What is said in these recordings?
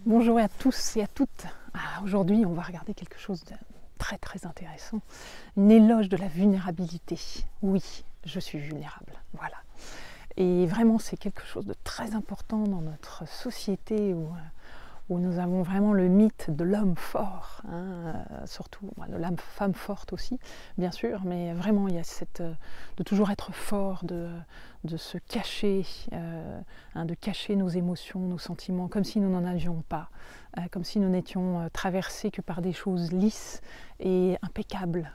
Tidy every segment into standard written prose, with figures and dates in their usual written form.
Bonjour à tous et à toutes. Aujourd'hui, on va regarder quelque chose de très très intéressant. Une éloge de la vulnérabilité. Oui, je suis vulnérable. Voilà. Et vraiment, c'est quelque chose de très important dans notre société où nous avons vraiment le mythe de l'homme fort, surtout de la femme forte aussi, bien sûr, mais vraiment il y a de toujours être fort, de se cacher, de cacher nos émotions, nos sentiments, comme si nous n'en avions pas, comme si nous n'étions traversés que par des choses lisses et impeccables.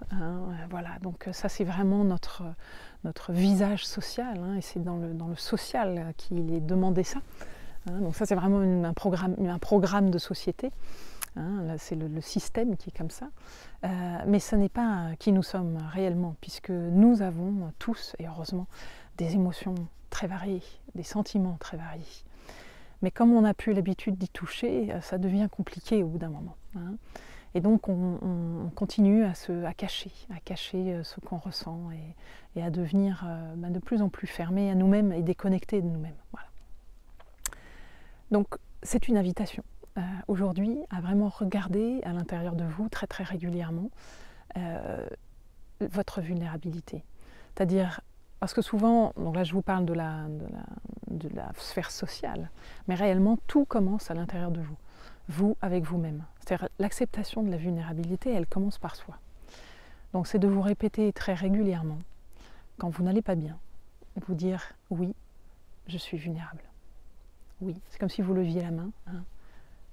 Voilà, donc ça c'est vraiment notre visage social, et c'est dans le social qu'il est demandé ça. Donc ça c'est vraiment un programme de société, c'est le système qui est comme ça, mais ce n'est pas qui nous sommes réellement, puisque nous avons tous, et heureusement, des émotions très variées, des sentiments très variés. Mais comme on n'a plus l'habitude d'y toucher, ça devient compliqué au bout d'un moment. Et donc on continue à cacher ce qu'on ressent et à devenir de plus en plus fermé à nous-mêmes et déconnecté de nous-mêmes. Voilà. Donc c'est une invitation aujourd'hui à vraiment regarder à l'intérieur de vous très très régulièrement votre vulnérabilité. C'est-à-dire, parce que souvent, donc là je vous parle de la sphère sociale, mais réellement tout commence à l'intérieur de vous, vous avec vous-même. C'est-à-dire l'acceptation de la vulnérabilité, elle commence par soi. Donc c'est de vous répéter très régulièrement, quand vous n'allez pas bien, vous dire oui, je suis vulnérable. Oui, c'est comme si vous leviez la main.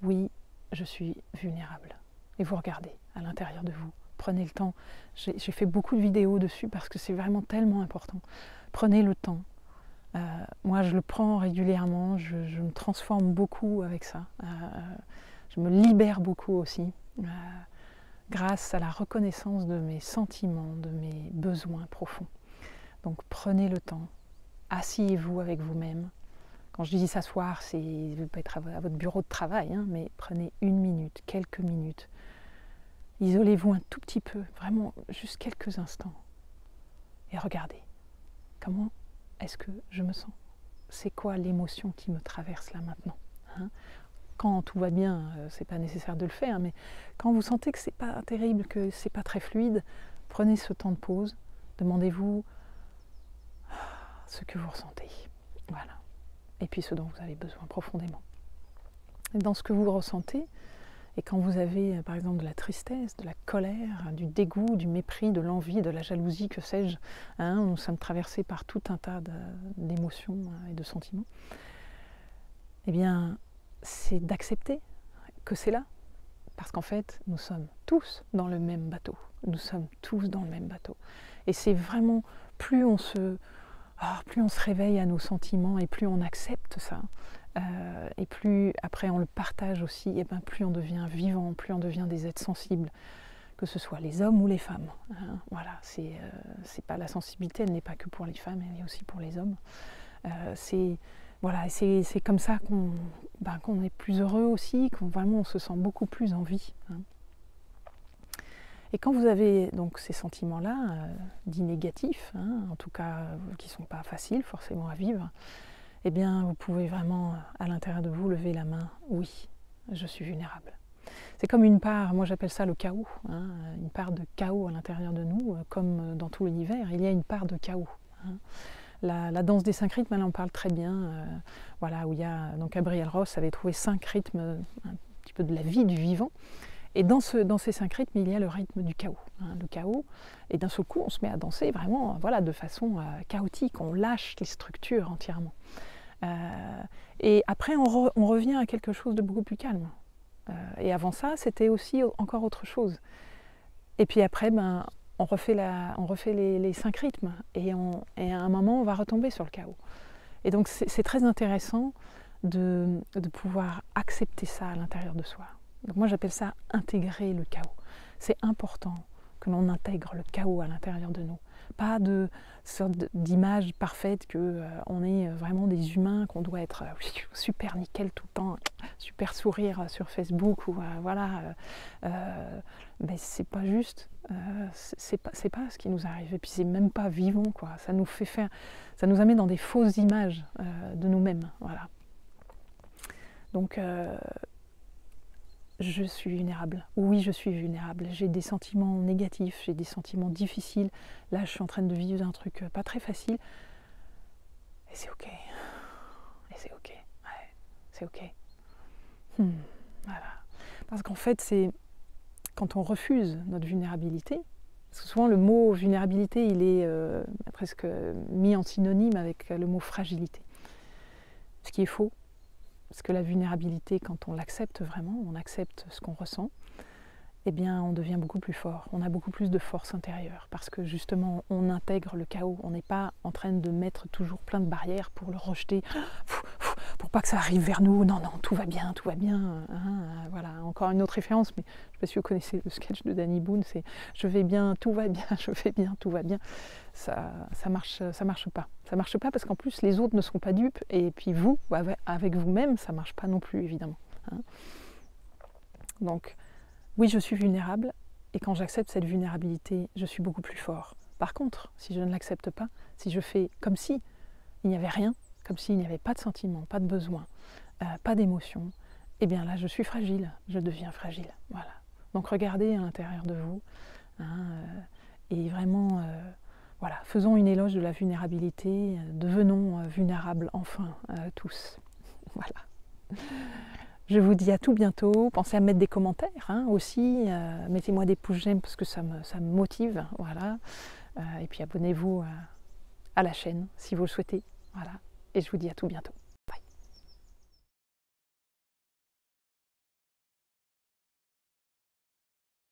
Oui, je suis vulnérable. Et vous regardez à l'intérieur de vous. Prenez le temps. J'ai fait beaucoup de vidéos dessus parce que c'est vraiment tellement important. Prenez le temps. Moi, je le prends régulièrement. Je me transforme beaucoup avec ça. Je me libère beaucoup aussi. Grâce à la reconnaissance de mes sentiments, de mes besoins profonds. Donc prenez le temps. Asseyez-vous avec vous-même. Quand je dis s'asseoir, ça peut être à votre bureau de travail, mais prenez une minute, quelques minutes. Isolez-vous un tout petit peu, vraiment juste quelques instants. Et regardez, comment est-ce que je me sens? C'est quoi l'émotion qui me traverse là maintenant? Quand tout va bien, c'est pas nécessaire de le faire, mais quand vous sentez que c'est pas terrible, que c'est pas très fluide, prenez ce temps de pause, demandez-vous ce que vous ressentez. Voilà. Et puis ce dont vous avez besoin profondément. Et dans ce que vous ressentez, et quand vous avez par exemple de la tristesse, de la colère, du dégoût, du mépris, de l'envie, de la jalousie, que sais-je, nous sommes traversés par tout un tas d'émotions et de sentiments, eh bien c'est d'accepter que c'est là, parce qu'en fait nous sommes tous dans le même bateau, nous sommes tous dans le même bateau. Et c'est vraiment, plus on se réveille à nos sentiments et plus on accepte ça, et plus après on le partage aussi, et plus on devient vivant, plus on devient des êtres sensibles, que ce soit les hommes ou les femmes. Voilà, c'est pas la sensibilité, elle n'est pas que pour les femmes, elle est aussi pour les hommes. C'est comme ça qu'on est plus heureux aussi, qu'on vraiment on se sent beaucoup plus en vie. Et quand vous avez donc ces sentiments-là, dits négatifs, en tout cas qui ne sont pas faciles forcément à vivre, eh bien vous pouvez vraiment à l'intérieur de vous lever la main, oui, je suis vulnérable. C'est comme une part, moi j'appelle ça le chaos, une part de chaos à l'intérieur de nous, comme dans tout l'univers, il y a une part de chaos. La danse des 5 rythmes, elle en parle très bien, voilà, où il y a, donc Gabriel Ross avait trouvé 5 rythmes, un petit peu de la vie du vivant. Et dans ces 5 rythmes, il y a le rythme du chaos. Le chaos, et d'un seul coup, on se met à danser vraiment de façon chaotique, on lâche les structures entièrement. Et après, on revient à quelque chose de beaucoup plus calme. Et avant ça, c'était aussi encore autre chose. Et puis après, on refait les 5 rythmes, et à un moment, on va retomber sur le chaos. Et donc, c'est très intéressant de pouvoir accepter ça à l'intérieur de soi. Donc moi j'appelle ça intégrer le chaos. C'est important que l'on intègre le chaos à l'intérieur de nous. Pas de sorte d'image parfaite qu'on est vraiment des humains, qu'on doit être super nickel tout le temps, super sourire sur Facebook, ou mais c'est pas juste, c'est pas ce qui nous arrive, et puis c'est même pas vivant, quoi. Ça nous amène dans des fausses images de nous-mêmes, voilà. Donc je suis vulnérable. Oui, je suis vulnérable. J'ai des sentiments négatifs, j'ai des sentiments difficiles. Là, je suis en train de vivre un truc pas très facile. Et c'est ok. Et c'est ok. Ouais, c'est ok. Voilà. Parce qu'en fait, c'est quand on refuse notre vulnérabilité, parce que souvent le mot vulnérabilité, il est presque mis en synonyme avec le mot fragilité. Ce qui est faux. Parce que la vulnérabilité, quand on l'accepte vraiment, on accepte ce qu'on ressent, eh bien on devient beaucoup plus fort, on a beaucoup plus de force intérieure, parce que justement on intègre le chaos, on n'est pas en train de mettre toujours plein de barrières pour le rejeter, pour pas que ça arrive vers nous, non, tout va bien, voilà, encore une autre référence, mais je ne sais pas si vous connaissez le sketch de Danny Boone, c'est « je vais bien, tout va bien, je vais bien, tout va bien ». Ça marche pas. Ça marche pas parce qu'en plus les autres ne sont pas dupes et puis vous, avec vous-même, ça marche pas non plus évidemment. Donc oui, je suis vulnérable et quand j'accepte cette vulnérabilité, je suis beaucoup plus fort. Par contre, si je ne l'accepte pas, si je fais comme si il n'y avait rien, comme s'il n'y avait pas de sentiment, pas de besoin, pas d'émotion, eh bien là je suis fragile, je deviens fragile. Voilà. Donc regardez à l'intérieur de vous et vraiment voilà, faisons une éloge de la vulnérabilité, devenons vulnérables enfin tous. Voilà. Je vous dis à tout bientôt. Pensez à mettre des commentaires aussi. Mettez-moi des pouces j'aime parce que ça me motive. Voilà. Et puis abonnez-vous à la chaîne si vous le souhaitez. Voilà. Et je vous dis à tout bientôt.